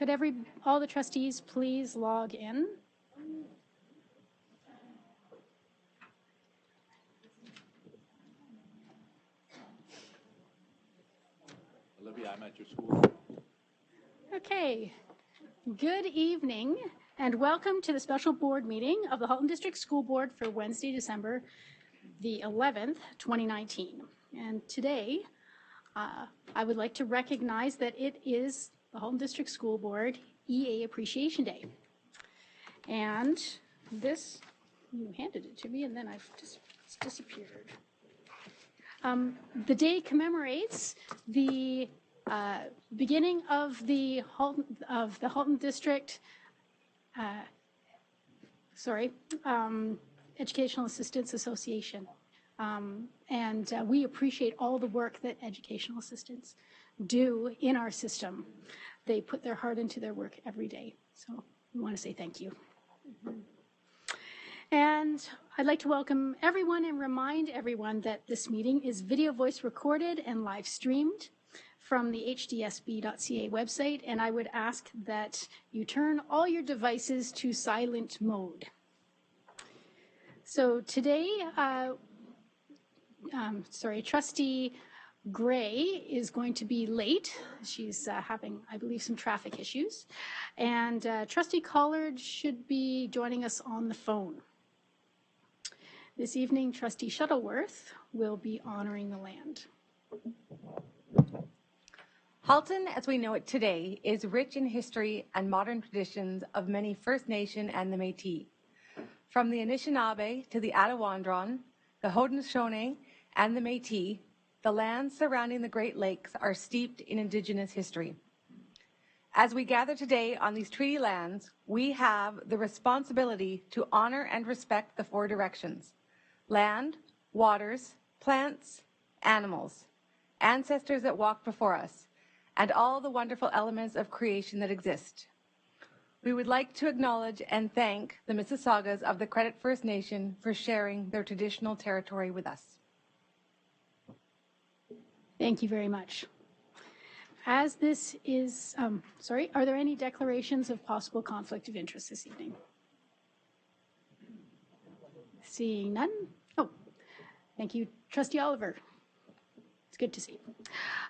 Could all the trustees please log in? Olivia, I'm at your school. Okay. Good evening and welcome to the special board meeting of the Halton District School Board for Wednesday, December the 11th, 2019. And today, I would like to recognize that it is the Halton District School Board EA Appreciation Day. And this, you handed it to me and then it's disappeared. The day commemorates the beginning of the Halton District Educational Assistants Association. And we appreciate all the work that educational assistants do in our system. They put their heart into their work every day. So we want to say thank you. And I'd like to welcome everyone and remind everyone that this meeting is video voice recorded and live streamed from the hdsb.ca website, and I would ask that you turn all your devices to silent mode. So today, Trustee Gray is going to be late. She's having, I believe, some traffic issues. And Trustee Collard should be joining us on the phone. This evening, Trustee Shuttleworth will be honoring the land. Halton, as we know it today, is rich in history and modern traditions of many First Nation and the Métis. From the Anishinaabe to the Attawandaron, the Haudenosaunee, and the Métis, the lands surrounding the Great Lakes are steeped in Indigenous history. As we gather today on these treaty lands, we have the responsibility to honor and respect the four directions: land, waters, plants, animals, ancestors that walked before us, and all the wonderful elements of creation that exist. We would like to acknowledge and thank the Mississaugas of the Credit First Nation for sharing their traditional territory with us. Thank you very much. As this is, are there any declarations of possible conflict of interest this evening? Seeing none. Oh, thank you, Trustee Oliver. It's good to see.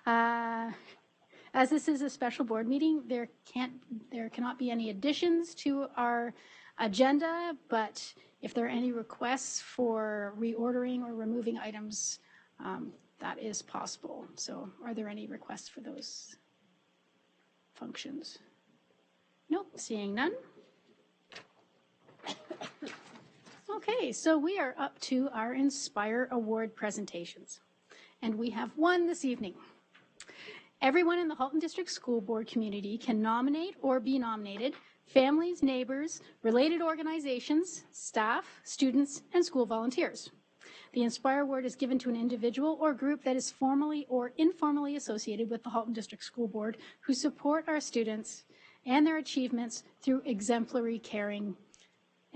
As this is a special board meeting, there cannot be any additions to our agenda, but if there are any requests for reordering or removing items, that is possible. So are there any requests for those functions? Nope, seeing none. Okay, so we are up to our Inspire Award presentations. And we have one this evening. Everyone in the Halton District School Board community can nominate or be nominated families, neighbors, related organizations, staff, students, and school volunteers. The Inspire Award is given to an individual or group that is formally or informally associated with the Halton District School Board who support our students and their achievements through exemplary caring,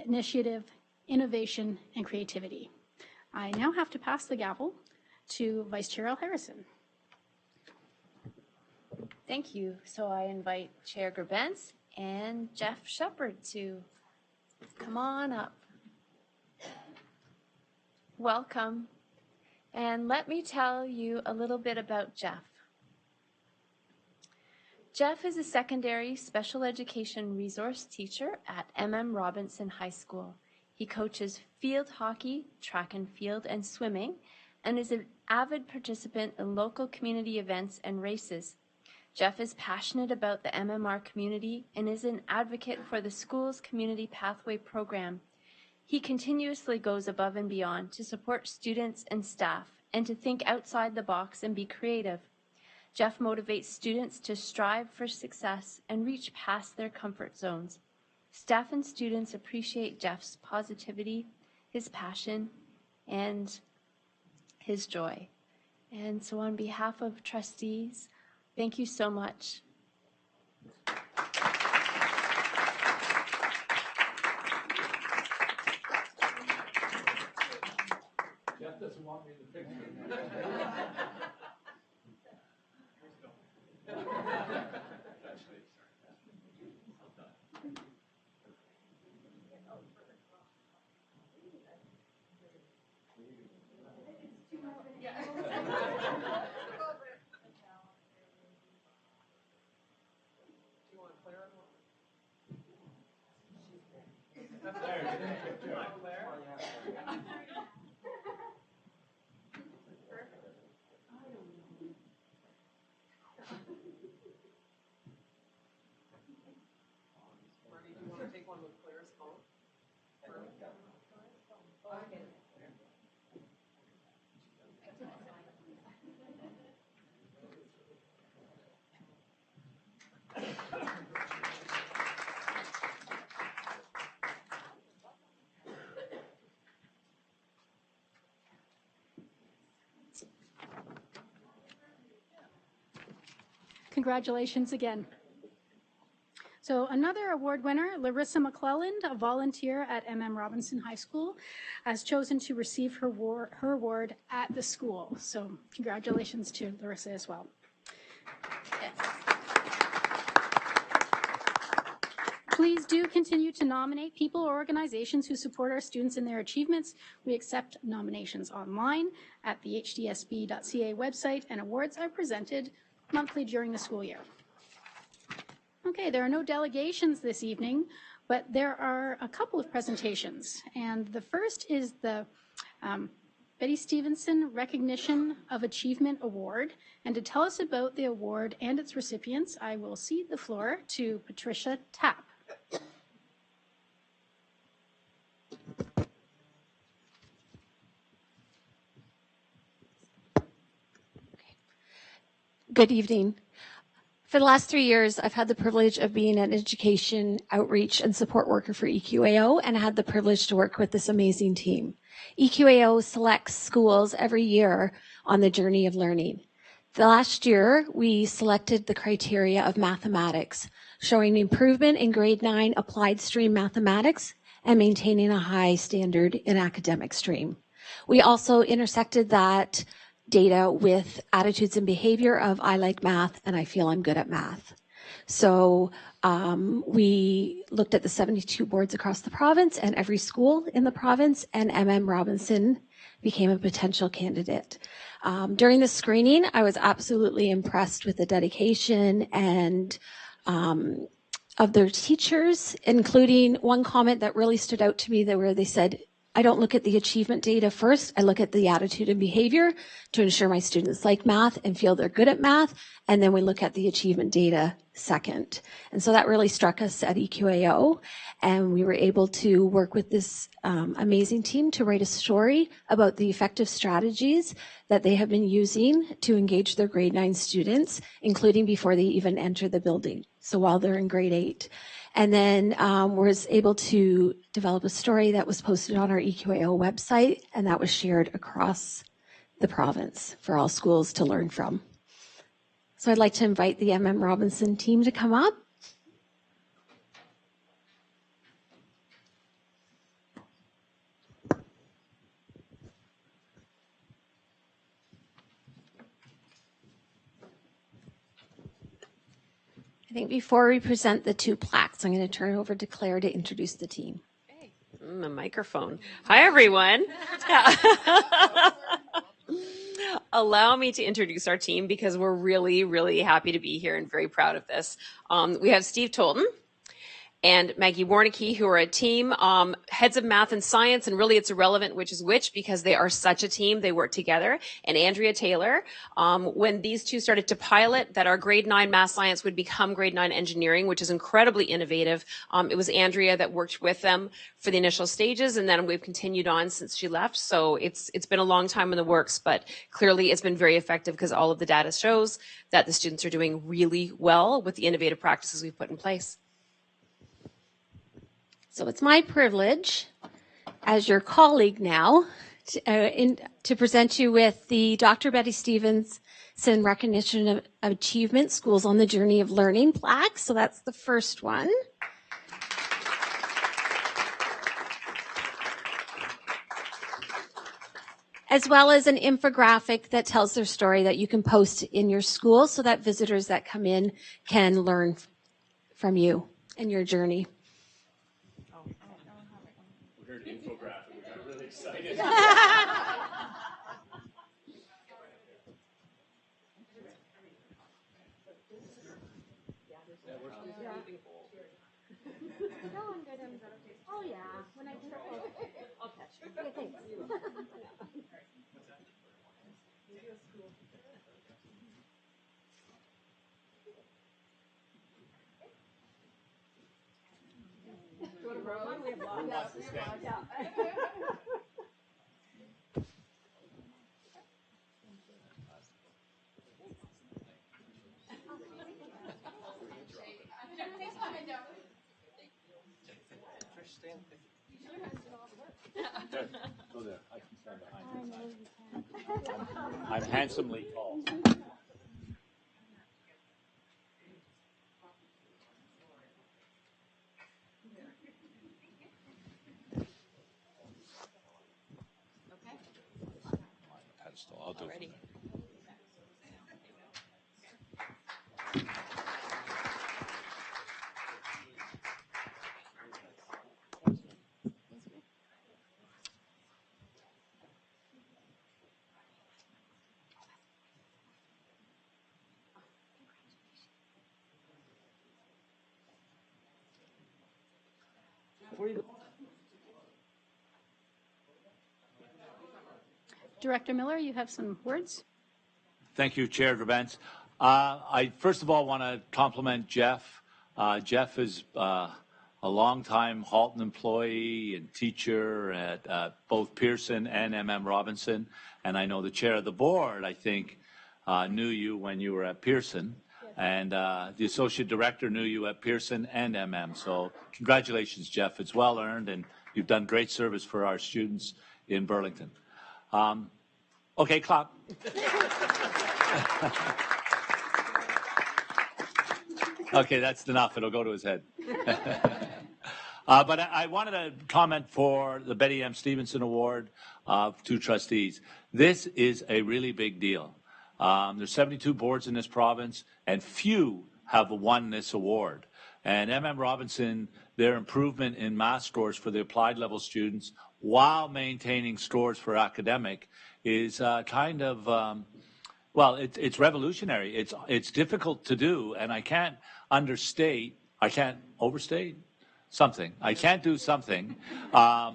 initiative, innovation, and creativity. I now have to pass the gavel to Vice Chair Al Harrison. Thank you. So I invite Chair Gerbentz and Jeff Shepard to come on up. Welcome. And let me tell you a little bit about Jeff. Jeff is a secondary special education resource teacher at Robinson High School. He coaches field hockey, track and field, and swimming, and is an avid participant in local community events and races. Jeff is passionate about the MMR community and is an advocate for the school's Community Pathway program. He continuously goes above and beyond to support students and staff and to think outside the box and be creative. Jeff motivates students to strive for success and reach past their comfort zones. Staff and students appreciate Jeff's positivity, his passion, and his joy. And so on behalf of trustees, thank you so much. Jeff doesn't want me to picture. Congratulations again. So another award winner, Larissa McClelland, a volunteer at Robinson High School, has chosen to receive her award at the school. So congratulations to Larissa as well. Please do continue to nominate people or organizations who support our students in their achievements. We accept nominations online at the hdsb.ca website, and awards are presented monthly during the school year. Okay, there are no delegations this evening, but there are a couple of presentations. And the first is the Betty Stevenson Recognition of Achievement Award. And to tell us about the award and its recipients, I will cede the floor to Patricia Tapp. Good evening. For the last 3 years, I've had the privilege of being an education, outreach, and support worker for EQAO, and I had the privilege to work with this amazing team. EQAO selects schools every year on the journey of learning. The last year, we selected the criteria of mathematics, showing improvement in grade 9 applied stream mathematics and maintaining a high standard in academic stream. We also intersected that data with attitudes and behavior of I like math and I feel I'm good at math. So we looked at the 72 boards across the province and every school in the province, and Robinson became a potential candidate. During the screening, I was absolutely impressed with the dedication and of their teachers, including one comment that really stood out to me where they said, I don't look at the achievement data first. I look at the attitude and behavior to ensure my students like math and feel they're good at math. And then we look at the achievement data second. And so that really struck us at EQAO. And we were able to work with this amazing team to write a story about the effective strategies that they have been using to engage their grade 9 students, including before they even enter the building. So while they're in grade 8. And then was able to develop a story that was posted on our EQAO website, and that was shared across the province for all schools to learn from. So I'd like to invite the Robinson team to come up. I think before we present the 2 plaques, I'm going to turn it over to Claire to introduce the team. Okay. The microphone. Hi, everyone. Allow me to introduce our team because we're really, really happy to be here and very proud of this. We have Steve Tolton and Maggie Warnicke, who are a team, heads of math and science, and really it's irrelevant which is which because they are such a team, they work together. And Andrea Taylor, when these two started to pilot that our grade 9 math science would become grade 9 engineering, which is incredibly innovative, it was Andrea that worked with them for the initial stages, and then we've continued on since she left. So it's been a long time in the works, but clearly it's been very effective because all of the data shows that the students are doing really well with the innovative practices we've put in place. So it's my privilege, as your colleague now, to present you with the Dr. Betty Stevenson Recognition of Achievement Schools on the Journey of Learning plaque. So that's the first one. As well as an infographic that tells their story that you can post in your school so that visitors that come in can learn from you and your journey. We heard infographic. We got really excited. Oh, yeah. When I do I'll catch you. Okay, thanks. Go there. I can stand behind you. I'm handsomely tall. Pedestal. I'll do it. Director Miller, you have some words? Thank you, Chair Drabantz. I first of all want to compliment Jeff. Jeff is a longtime Halton employee and teacher at both Pearson and Robinson. And I know the chair of the board, I think, knew you when you were at Pearson. Yes. And the associate director knew you at Pearson and So congratulations, Jeff. It's well earned, and you've done great service for our students in Burlington. Okay, clap. Okay, that's enough. It'll go to his head. But I wanted to comment for the Betty M. Stevenson Award to trustees. This is a really big deal. There's 72 boards in this province, and few have won this award. And Robinson, their improvement in math scores for the applied level students while maintaining scores for academic is kind of, well, it's revolutionary. It's difficult to do, and I can't overstate something. I can't do something. I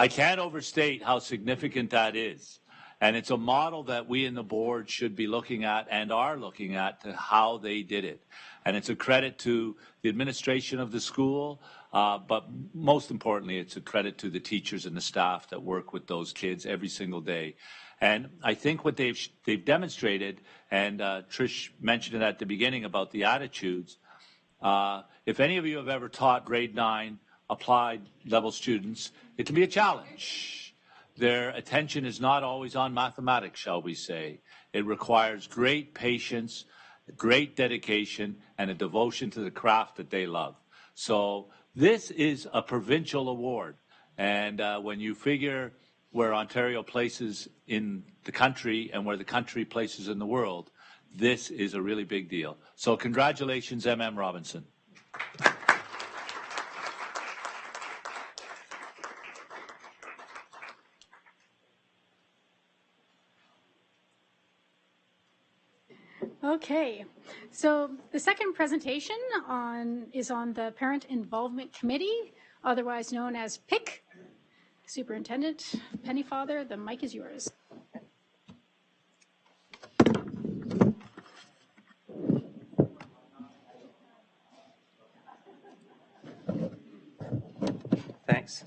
can't overstate how significant that is. And it's a model that we in the board should be looking at and are looking at to how they did it. And it's a credit to the administration of the school, but most importantly, it's a credit to the teachers and the staff that work with those kids every single day. And I think what they've demonstrated, and Trish mentioned it at the beginning about the attitudes, if any of you have ever taught grade 9 applied level students, it can be a challenge. Their attention is not always on mathematics, shall we say. It requires great patience, great dedication, and a devotion to the craft that they love. So this is a provincial award. And when you figure where Ontario places in the country and where the country places in the world, this is a really big deal. So congratulations, Robinson. Okay, so the second presentation is on the Parent Involvement Committee, otherwise known as PIC. Superintendent Pennyfather, the mic is yours. Thanks.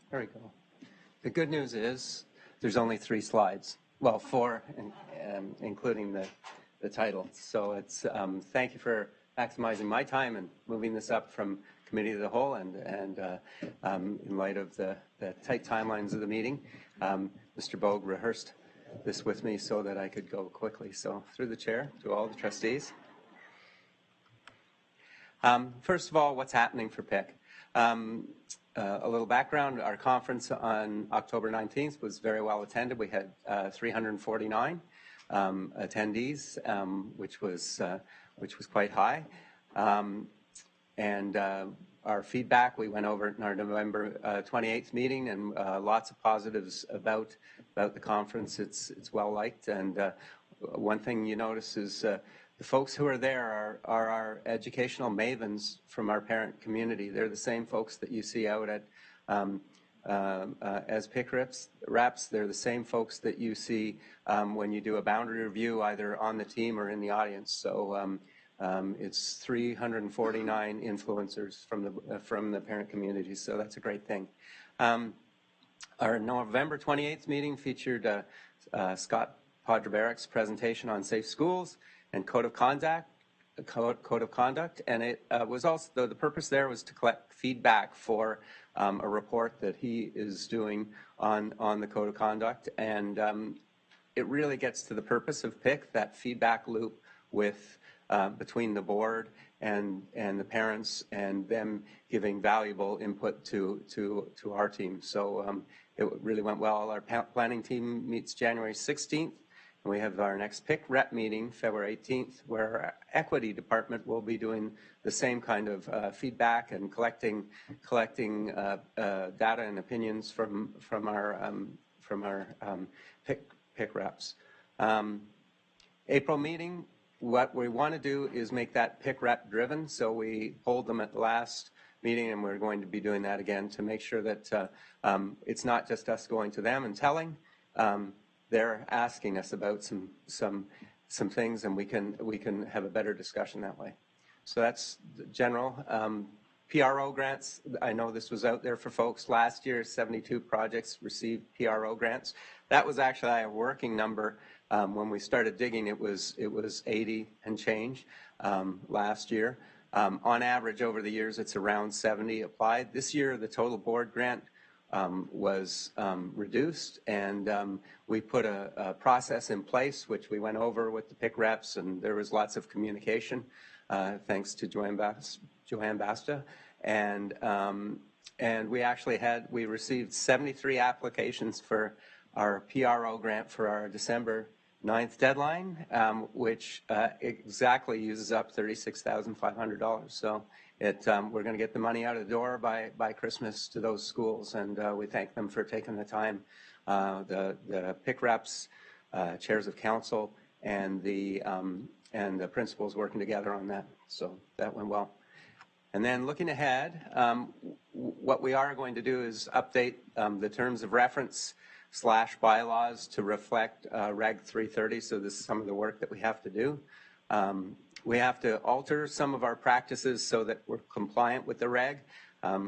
There we go. The good news is there's only 3 slides. Well, 4, including the title. So it's thank you for maximizing my time and moving this up from committee to the whole. And in light of the tight timelines of the meeting, Mr. Bogue rehearsed this with me so that I could go quickly. So through the chair to all the trustees. First of all, what's happening for PIC? a little background. Our conference on October 19th was very well attended. We had 349 attendees, which was quite high. Our feedback, we went over in our November 28th meeting, and lots of positives about the conference. It's well liked, and one thing you notice is the folks who are there are our educational mavens from our parent community. They're the same folks that you see out at as pick reps. They're the same folks that you see when you do a boundary review, either on the team or in the audience. So it's 349 influencers from the parent community, so that's a great thing. Our November 28th meeting featured Scott Podreberic's presentation on safe schools and code of conduct, and it was also, the purpose there was to collect feedback for a report that he is doing on the code of conduct, and it really gets to the purpose of PIC, that feedback loop with between the board and the parents, and them giving valuable input to our team. So it really went well. Our planning team meets January 16th. And we have our next PIC rep meeting February 18th, where our equity department will be doing the same kind of feedback and collecting data and opinions from our PIC reps. April meeting. What we want to do is make that PIC rep driven, so we hold them at the last meeting, and we're going to be doing that again to make sure that it's not just us going to them and telling. They're asking us about some things, and we can have a better discussion that way. So that's general. PRO grants. I know this was out there for folks last year. 72 projects received PRO grants. That was actually a working number. When we started digging, it was 80 and change last year. On average, over the years, it's around 70 applied. This year, the total board grant was reduced, and we put a process in place, which we went over with the PIC reps, and there was lots of communication, thanks to Joanne Basta. And we received 73 applications for our PRO grant for our December 9th deadline, which exactly uses up $36,500. So we're going to get the money out of the door by Christmas to those schools, and we thank them for taking the time. The PIC reps, chairs of council, and the principals working together on that. So that went well. And then looking ahead, what we are going to do is update the terms of reference / bylaws to reflect Reg 330. So this is some of the work that we have to do. We have to alter some of our practices so that we're compliant with the reg.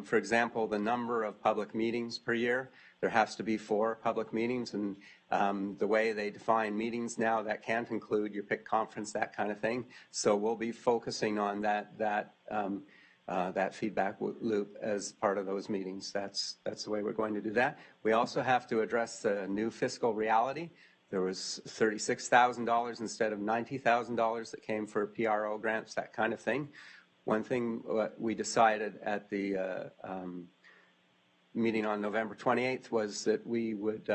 For example, the number of public meetings per year. There has to be 4 public meetings, and the way they define meetings now, that can't include your PIC conference, that kind of thing. So we'll be focusing on that feedback loop as part of those meetings. That's the way we're going to do that. We also have to address the new fiscal reality. There was $36,000 instead of $90,000 that came for PRO grants, that kind of thing. One thing we decided at the meeting on November 28th was that we would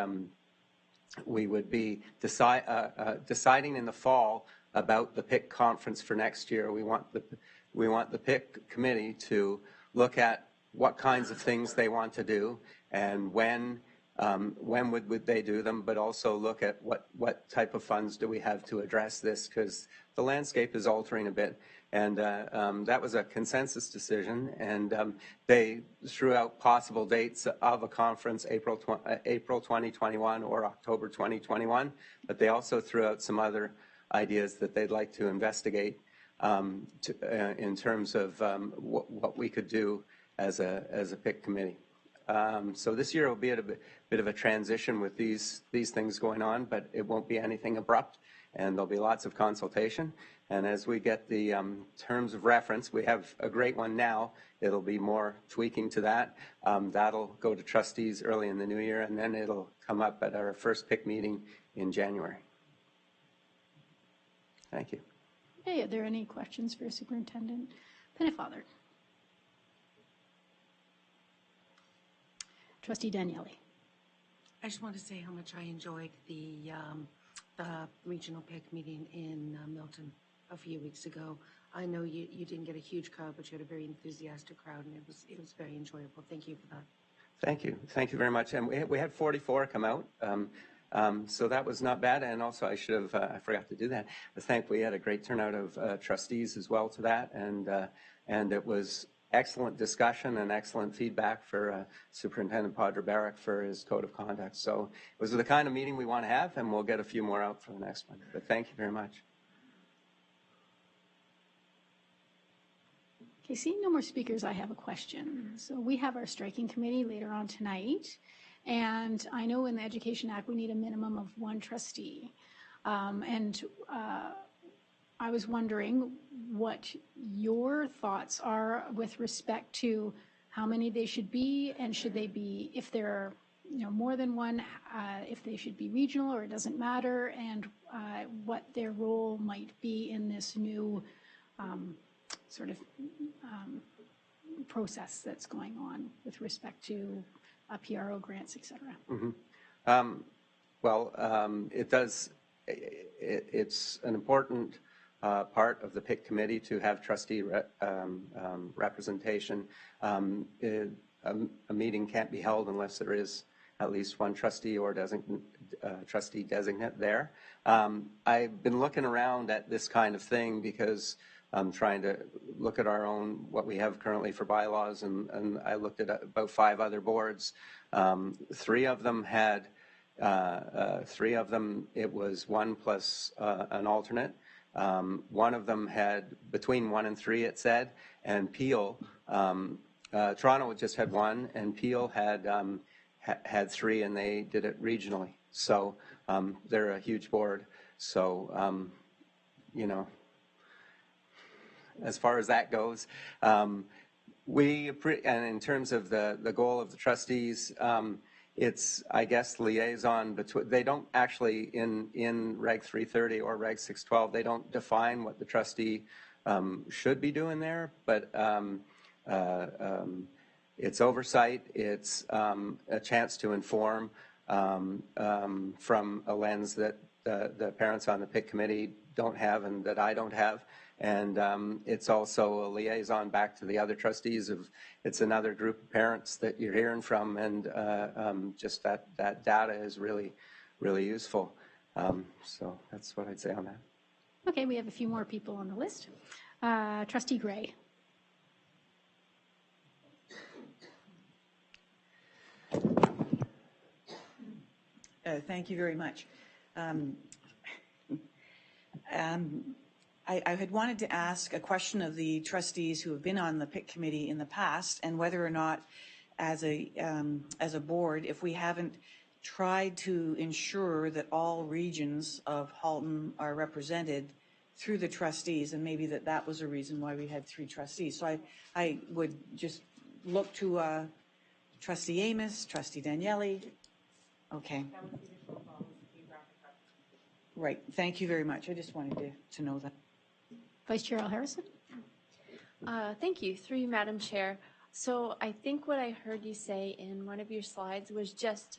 be deciding in the fall about the PIC conference for next year. We want the PIC committee to look at what kinds of things they want to do and when would they do them, but also look at what type of funds do we have to address this, because the landscape is altering a bit. And that was a consensus decision, and they threw out possible dates of a conference, April 2021 or October 2021, but they also threw out some other ideas that they'd like to investigate in terms of what we could do as a PIC committee. So this year will be at a bit of a transition with these things going on, but it won't be anything abrupt, and there'll be lots of consultation. And as we get the terms of reference, we have a great one now. It'll be more tweaking to that. That'll go to trustees early in the new year, and then it'll come up at our first PIC meeting in January. Thank you. Hey, are there any questions for Superintendent Pennefather? Trustee Daniele. I just want to say how much I enjoyed the regional PIC meeting in Milton a few weeks ago. I know you didn't get a huge crowd, but you had a very enthusiastic crowd, and it was very enjoyable. Thank you for that. Thank you very much. And we had 44 come out, so that was not bad. And also, I should have I forgot to do that. We had a great turnout of trustees as well to that, and it was excellent discussion and excellent feedback for Superintendent Padre-Barrick for his code of conduct. So it was the kind of meeting we want to have, and we'll get a few more out for the next one. But thank you very much. Okay, seeing no more speakers, I have a question. So we have our striking committee later on tonight, and I know in the Education Act we need a minimum of one trustee. I was wondering what your thoughts are with respect to how many they should be, and should they be, if there are more than one, if they should be regional or it doesn't matter, and what their role might be in this new sort of process that's going on with respect to PRO grants, et cetera. Mm-hmm. It does. It's an important part of the PIC committee to have trustee representation. A meeting can't be held unless there is at least one trustee or trustee designate there. I've been looking around at this kind of thing because I'm trying to look at what we have currently for bylaws, and I looked at about 5 other boards. 3 of them had, it was 1 plus an alternate. One of them had between 1 and 3, it said, and Peel, Toronto just had 1, and Peel had 3, and they did it regionally. So they're a huge board. So, as far as that goes, and in terms of the goal of the trustees, it's, I guess, liaison between, they don't actually, in Reg 330 or Reg 612, they don't define what the trustee should be doing there, but it's oversight, it's a chance to inform from a lens that the parents on the PIC committee don't have and that I don't have. And it's also a liaison back to the other trustees it's another group of parents that you're hearing from, and just that data is really, really useful. So that's what I'd say on that. Okay, we have a few more people on the list. Trustee Gray. Thank you very much. I had wanted to ask a question of the trustees who have been on the PIC committee in the past, and whether or not, as a board, if we haven't tried to ensure that all regions of Halton are represented through the trustees, and maybe that was a reason why we had 3 trustees. So I would just look to Trustee Amos, Trustee Daniele. Okay. Right. Thank you very much. I just wanted to know that. Vice Chair Al Harrison. Thank you. Through you, Madam Chair. So I think what I heard you say in one of your slides was just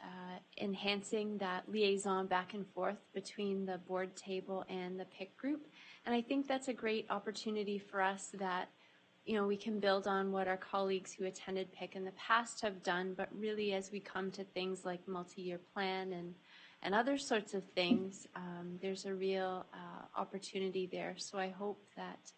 enhancing that liaison back and forth between the board table and the PIC group. And I think that's a great opportunity for us that, we can build on what our colleagues who attended PIC in the past have done, but really as we come to things like multi-year plan and other sorts of things, there's a real opportunity there. So I hope that,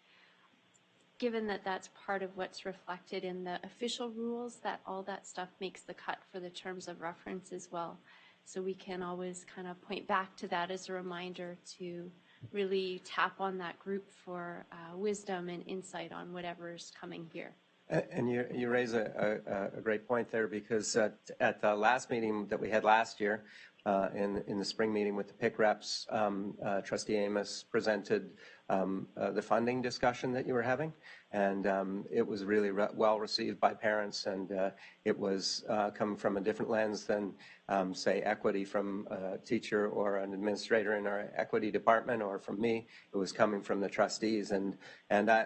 given that that's part of what's reflected in the official rules, that all that stuff makes the cut for the terms of reference as well. So we can always kind of point back to that as a reminder to really tap on that group for wisdom and insight on whatever's coming here. And you raise a great point there, because at the last meeting that we had last year, in the spring meeting with the PIC reps, Trustee Amos presented the funding discussion that you were having, and it was really well received by parents, and it was come from a different lens than, say, equity from a teacher or an administrator in our equity department, or from me. It was coming from the trustees, and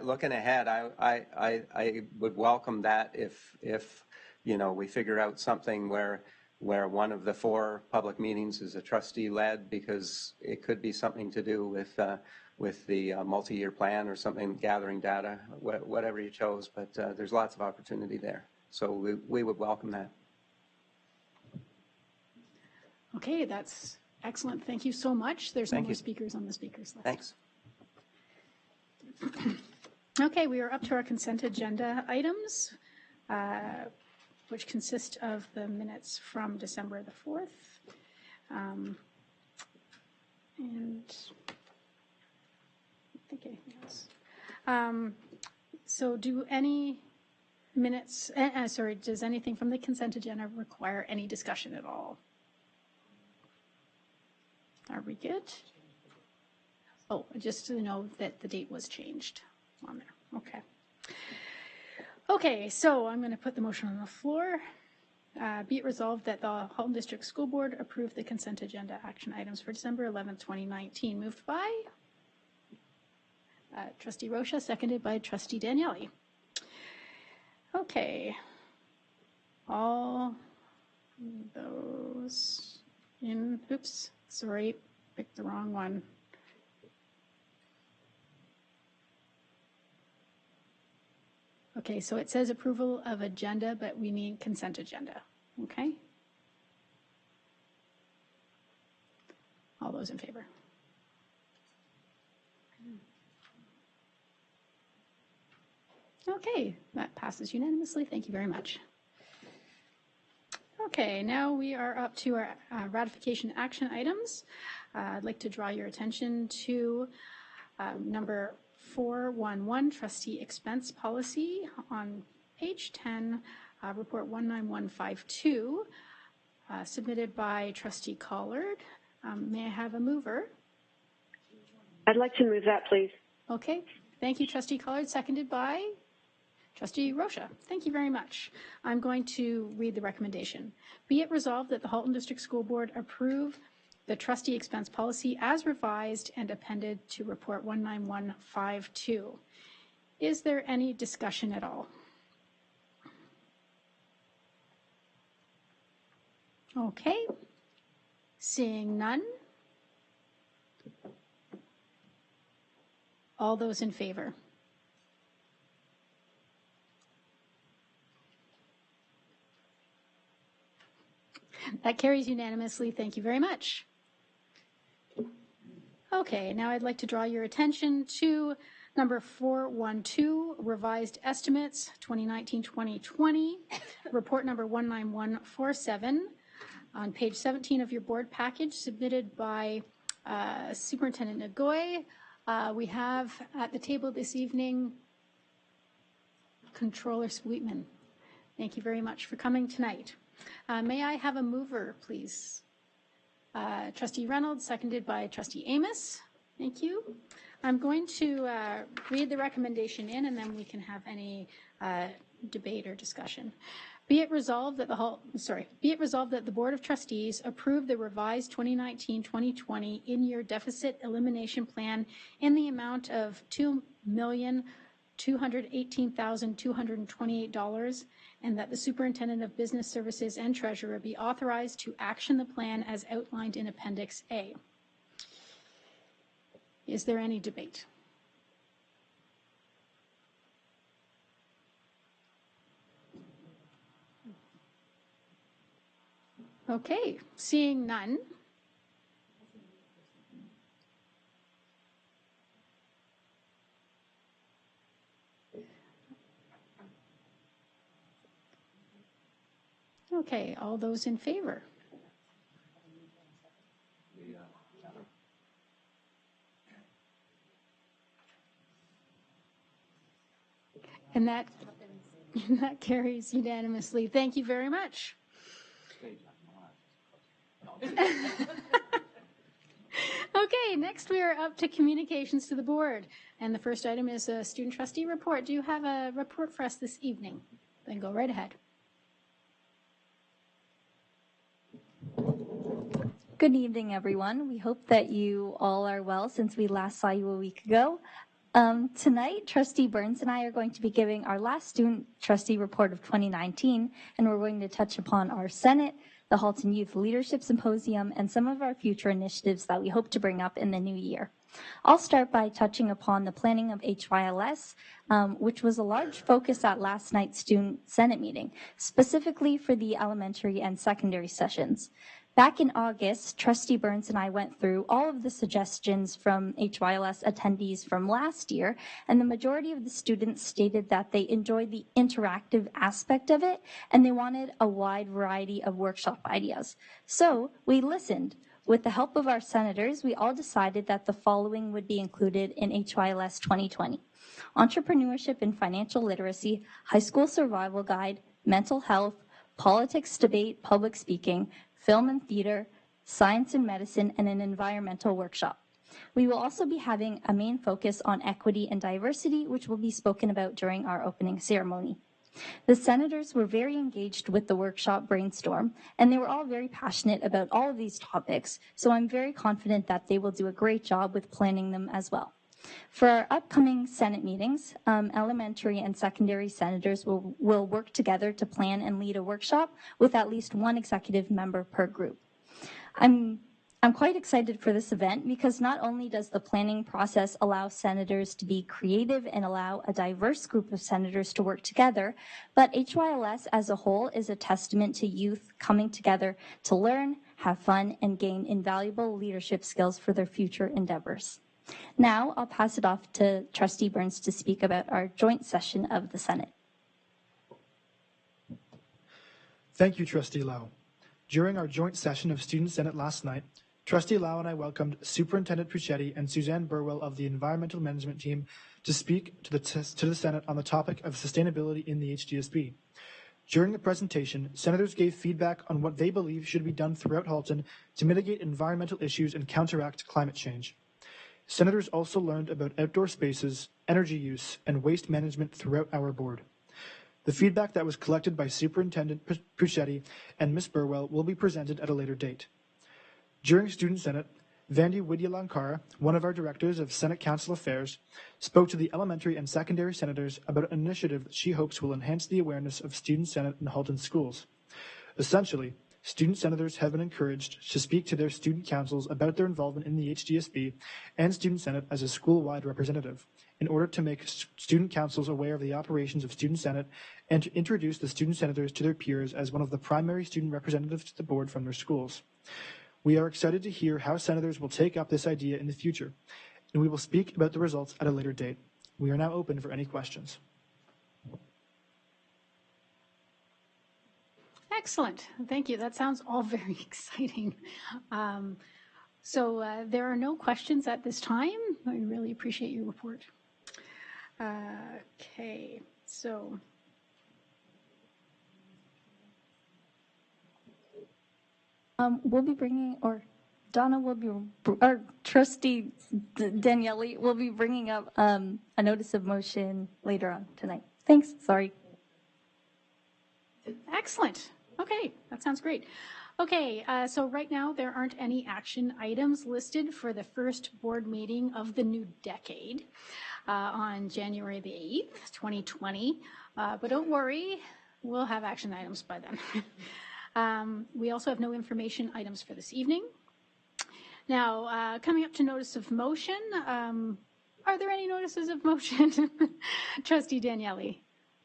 looking ahead, I would welcome that if we figure out something where one of the 4 public meetings is a trustee-led, because it could be something to do with the multi-year plan or something, gathering data, whatever you chose. But there's lots of opportunity there. So we would welcome that. Okay, that's excellent. Thank you so much. There's no more speakers on the speakers list. Thanks. Okay, we are up to our consent agenda items, which consist of the minutes from December the 4th. And I think anything else. So do any minutes, does anything from the consent agenda require any discussion at all? Are we good? Oh, just to know that the date was changed on there. Okay. Okay, so I'm going to put the motion on the floor. Be it resolved that the Halton District School Board approve the consent agenda action items for December 11th, 2019. Moved by Trustee Rocha, seconded by Trustee Daniele. Okay. All those in, oops, sorry, picked the wrong one. Okay, so it says approval of agenda, but we need consent agenda, okay? All those in favor? Okay, that passes unanimously. Thank you very much. Okay, now we are up to our ratification action items. I'd like to draw your attention to number 411, trustee expense policy on page 10, report 19152, submitted by Trustee Collard. May I have a mover? I'd like to move that, please. Okay, thank you, Trustee Collard, seconded by Trustee Rocha. Thank you very much. I'm going to read the recommendation. Be it resolved that the Halton District School Board approve the trustee expense policy as revised and appended to report 19152. Is there any discussion at all? Okay. Seeing none. All those in favor? That carries unanimously. Thank you very much. Okay, now I'd like to draw your attention to number 412, revised estimates 2019-2020, report number 19147, on page 17 of your board package, submitted by Superintendent Nagoy. We have at the table this evening Controller Sweetman. Thank you very much for coming tonight. May I have a mover, please? Trustee Reynolds, seconded by Trustee Amos. Thank you. I'm going to read the recommendation in, and then we can have any debate or discussion. Be it resolved that the Board of Trustees approve the revised 2019-2020 in-year deficit elimination plan in the amount of $2,218,228, and that the Superintendent of Business Services and Treasurer be authorized to action the plan as outlined in Appendix A. Is there any debate? Okay, seeing none. Okay, all those in favor? And that carries unanimously. Thank you very much. Okay, next we are up to communications to the board. And the first item is a student trustee report. Do you have a report for us this evening? Then go right ahead. Good evening, everyone. We hope that you all are well since we last saw you a week ago. Tonight, Trustee Burns and I are going to be giving our last student trustee report of 2019, and we're going to touch upon our Senate, the Halton Youth Leadership Symposium, and some of our future initiatives that we hope to bring up in the new year. I'll start by touching upon the planning of HYLS, which was a large focus at last night's Student Senate meeting, specifically for the elementary and secondary sessions. Back in August, Trustee Burns and I went through all of the suggestions from HYLS attendees from last year, and the majority of the students stated that they enjoyed the interactive aspect of it, and they wanted a wide variety of workshop ideas. So we listened. With the help of our senators, we all decided that the following would be included in HYLS 2020. Entrepreneurship and financial literacy, high school survival guide, mental health, politics, debate, public speaking, film and theater, science and medicine, and an environmental workshop. We will also be having a main focus on equity and diversity, which will be spoken about during our opening ceremony. The senators were very engaged with the workshop brainstorm, and they were all very passionate about all of these topics, so I'm very confident that they will do a great job with planning them as well. For our upcoming Senate meetings, elementary and secondary senators will work together to plan and lead a workshop with at least one executive member per group. I'm quite excited for this event because not only does the planning process allow senators to be creative and allow a diverse group of senators to work together, but HYLS as a whole is a testament to youth coming together to learn, have fun, and gain invaluable leadership skills for their future endeavors. Now I'll pass it off to Trustee Burns to speak about our joint session of the Senate. Thank you, Trustee Lau. During our joint session of Student Senate last night, Trustee Lau and I welcomed Superintendent Puchetti and Suzanne Burwell of the Environmental Management Team to speak to the Senate on the topic of sustainability in the HDSB. During the presentation, senators gave feedback on what they believe should be done throughout Halton to mitigate environmental issues and counteract climate change. Senators also learned about outdoor spaces, energy use, and waste management throughout our board. The feedback that was collected by Superintendent Puchetti and Ms. Burwell will be presented at a later date. During Student Senate, Vandy Widyalankar, one of our directors of Senate Council Affairs, spoke to the elementary and secondary senators about an initiative that she hopes will enhance the awareness of Student Senate in Halton schools. Essentially, student senators have been encouraged to speak to their student councils about their involvement in the HDSB and Student Senate as a school-wide representative in order to make student councils aware of the operations of Student Senate and to introduce the student senators to their peers as one of the primary student representatives to the board from their schools. We are excited to hear how senators will take up this idea in the future, and we will speak about the results at a later date. We are now open for any questions. Excellent. Thank you. That sounds all very exciting. So there are no questions at this time. I really appreciate your report. Okay, so. We'll be bringing, or Donna will be, or Trustee Daniele will be bringing up a notice of motion later on tonight. Thanks. Sorry. Excellent. Okay, that sounds great. Okay, so right now there aren't any action items listed for the first board meeting of the new decade on January the 8th, 2020. But don't worry, we'll have action items by then. We also have no information items for this evening. Now, coming up to notice of motion, are there any notices of motion? Trustee Daniele.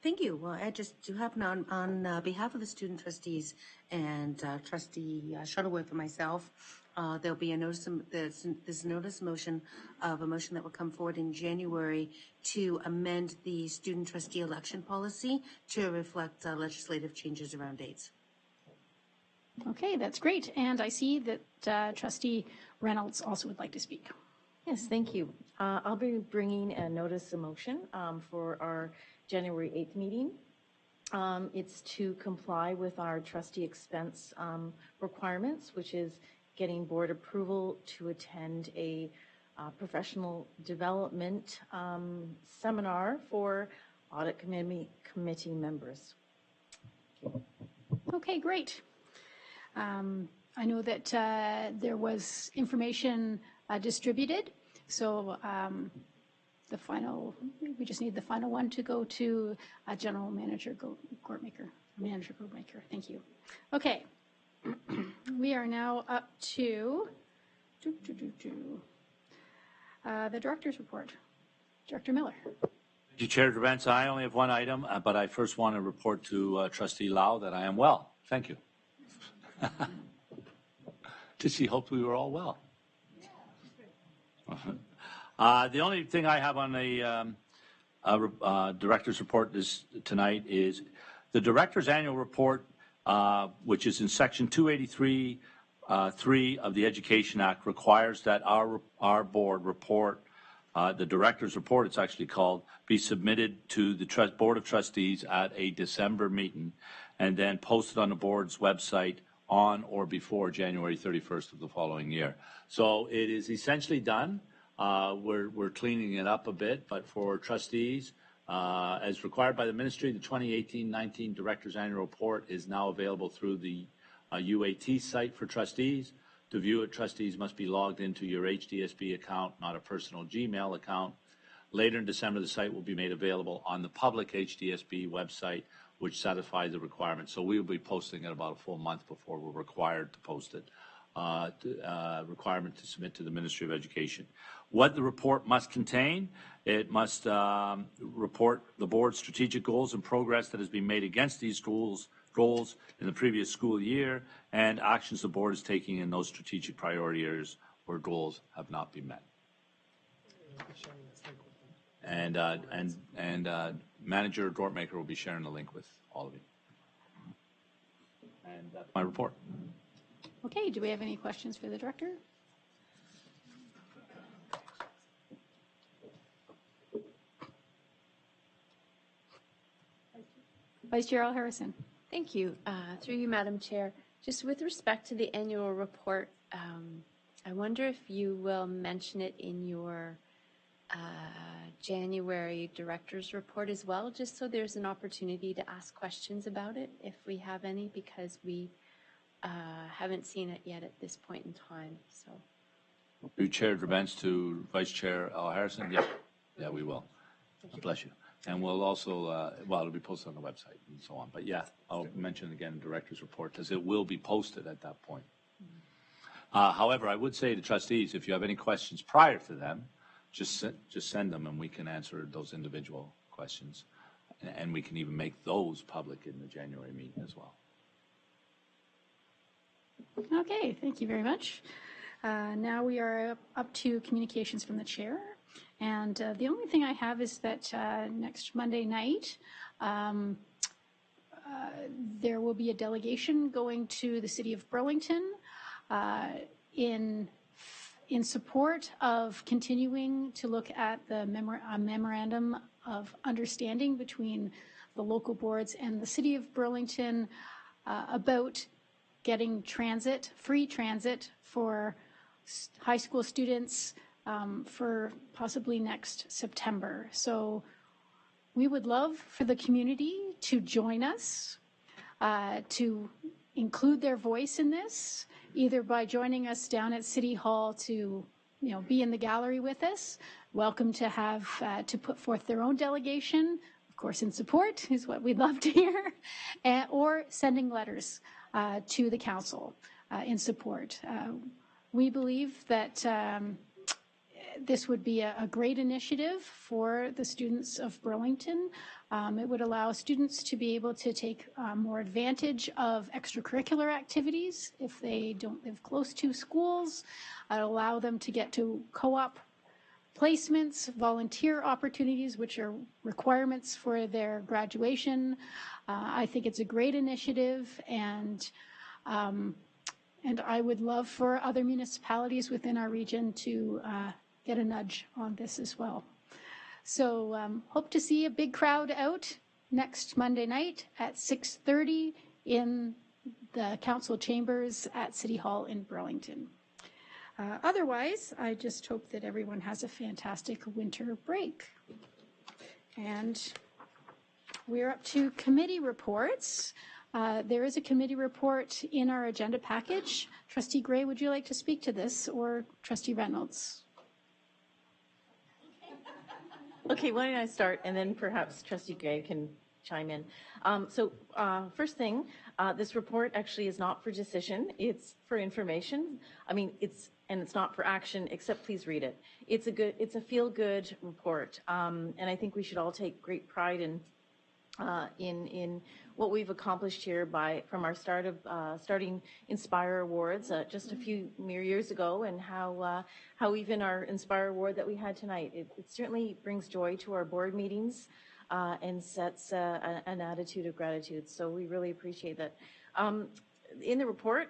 Thank you. Well, I just do have on behalf of the student trustees and Trustee Shuttleworth and myself, there'll be a notice. This notice motion of a motion that will come forward in January to amend the student trustee election policy to reflect legislative changes around dates. Okay, that's great. And I see that Trustee Reynolds also would like to speak. Yes, thank you. I'll be bringing a notice of motion for our January 8th meeting. It's to comply with our trustee expense requirements, which is getting board approval to attend a professional development seminar for audit committee members. Okay, great. I know that there was information distributed, so the final, we just need the final one to go to a general manager, manager Goldmaker. Thank you. Okay. We are now up to the director's report. Director Miller. Thank you, Chair Drabens. I only have one item, but I first want to report to Trustee Lau that I am well. Thank you. Did she hope we were all well? The only thing I have on the director's report tonight is the director's annual report, which is in section 283(3) of the Education Act, requires that our board report, the director's report it's actually called, be submitted to the Board of Trustees at a December meeting and then posted on the board's website on or before January 31st of the following year. So it is essentially done. We're cleaning it up a bit, but for trustees, as required by the ministry, the 2018-19 Director's Annual Report is now available through the UAT site for trustees. To view it, trustees must be logged into your HDSB account, not a personal Gmail account. Later in December, the site will be made available on the public HDSB website, which satisfies the requirements. So we will be posting it about a full month before we're required to post it. Requirement to submit to the Ministry of Education. What the report must contain, it must report the board's strategic goals and progress that has been made against these goals in the previous school year and actions the board is taking in those strategic priority areas where goals have not been met. And Manager Dortmaker will be sharing the link with all of you. And that's my report. Okay, do we have any questions for the director? Vice Chair Harrison. Thank you. Through you, Madam Chair. Just with respect to the annual report, I wonder if you will mention it in your January director's report as well, just so there's an opportunity to ask questions about it if we have any, because we haven't seen it yet at this point in time. So, through Chair Drabens to Vice Chair Harrison. Yeah, we will. Bless you. And we'll also, well, it'll be posted on the website and so on. But yeah, I'll mention again the director's report because it will be posted at that point. However, I would say to trustees, if you have any questions prior to them, just send them and we can answer those individual questions. And we can even make those public in the January meeting as well. Okay, thank you very much. Now we are up to communications from the chair. And the only thing I have is that next Monday night, there will be a delegation going to the city of Burlington in support of continuing to look at the memorandum of understanding between the local boards and the city of Burlington about getting free transit for high school students for possibly next September. So we would love for the community to join us, to include their voice in this, either by joining us down at City Hall to be in the gallery with us, welcome to have to put forth their own delegation, of course in support is what we'd love to hear, or sending letters to the council in support. We believe that this would be a great initiative for the students of Burlington. It would allow students to be able to take more advantage of extracurricular activities if they don't live close to schools. It'll allow them to get to co-op placements, volunteer opportunities, which are requirements for their graduation. I think it's a great initiative, and I would love for other municipalities within our region to get a nudge on this as well. So hope to see a big crowd out next Monday night at 6:30 in the council chambers at City Hall in Burlington. Otherwise, I just hope that everyone has a fantastic winter break. And we're up to committee reports. There is a committee report in our agenda package. Trustee Gray, would you like to speak to this, or Trustee Reynolds? Okay, why don't I start, and then perhaps Trustee Gray can chime in. First thing, this report actually is not for decision, it's for information. I mean, it's not for action, except please read it. It's a feel-good report, and I think we should all take great pride in what we've accomplished here from our starting Inspire Awards just a few mere years ago, and how even our Inspire Award that we had tonight, it certainly brings joy to our board meetings and sets an attitude of gratitude. So we really appreciate that. In the report,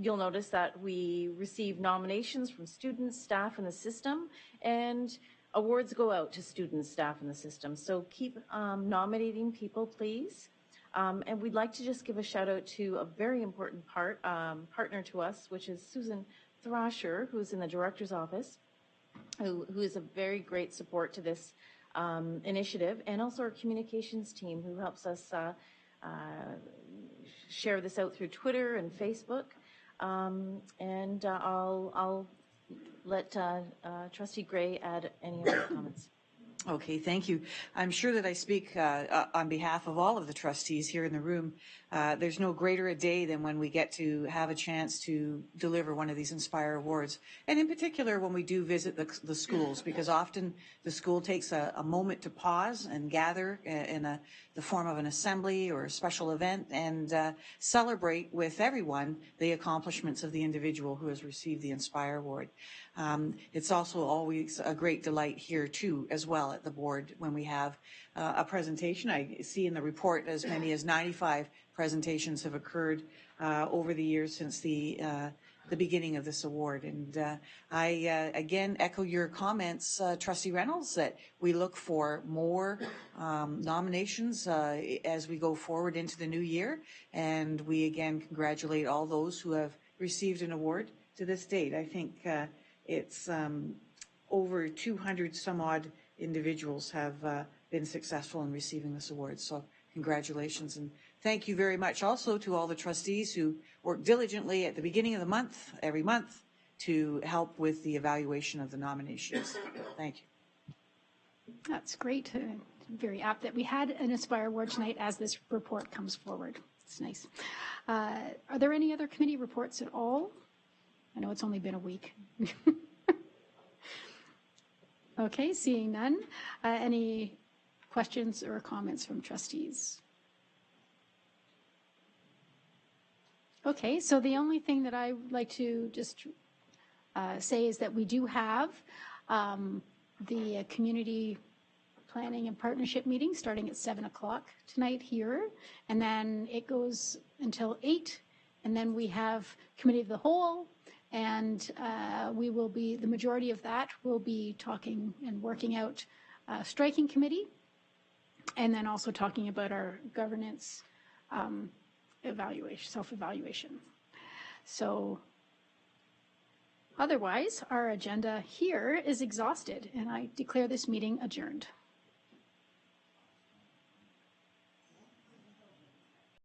you'll notice that we receive nominations from students, staff, and the system, and awards go out to students, staff, and the system. So keep nominating people, please. And we'd like to just give a shout out to a very important partner to us, which is Susan Thrasher, who's in the director's office, who is a very great support to this initiative, and also our communications team, who helps us share this out through Twitter and Facebook. I'll let Trustee Gray add any other comments. Okay, thank you. I'm sure that I speak on behalf of all of the trustees here in the room. There's no greater a day than when we get to have a chance to deliver one of these Inspire Awards. And in particular, when we do visit the schools, because often the school takes a moment to pause and gather in the form of an assembly or a special event and celebrate with everyone the accomplishments of the individual who has received the Inspire Award. It's also always a great delight here too, as well at the board, when we have a presentation. I see in the report as many as 95 presentations have occurred over the years since the beginning of this award. And I again echo your comments, Trustee Reynolds, that we look for more nominations as we go forward into the new year. And we again congratulate all those who have received an award to this date. I think it's over 200 some odd individuals have been successful in receiving this award. So congratulations, and thank you very much also to all the trustees who work diligently at the beginning of the month, every month, to help with the evaluation of the nominations. Thank you. That's great. Very apt that we had an Inspire Award tonight as this report comes forward. It's nice. Are there any other committee reports at all? I know it's only been a week. Okay, seeing none. Any questions or comments from trustees? Okay, so the only thing that I would like to just say is that we do have the community planning and partnership meeting starting at 7 o'clock tonight here, and then it goes until 8, and then we have committee of the whole, and we will be, the majority of that will be talking and working out striking committee, and then also talking about our governance evaluation, self-evaluation. So otherwise, our agenda here is exhausted, and I declare this meeting adjourned.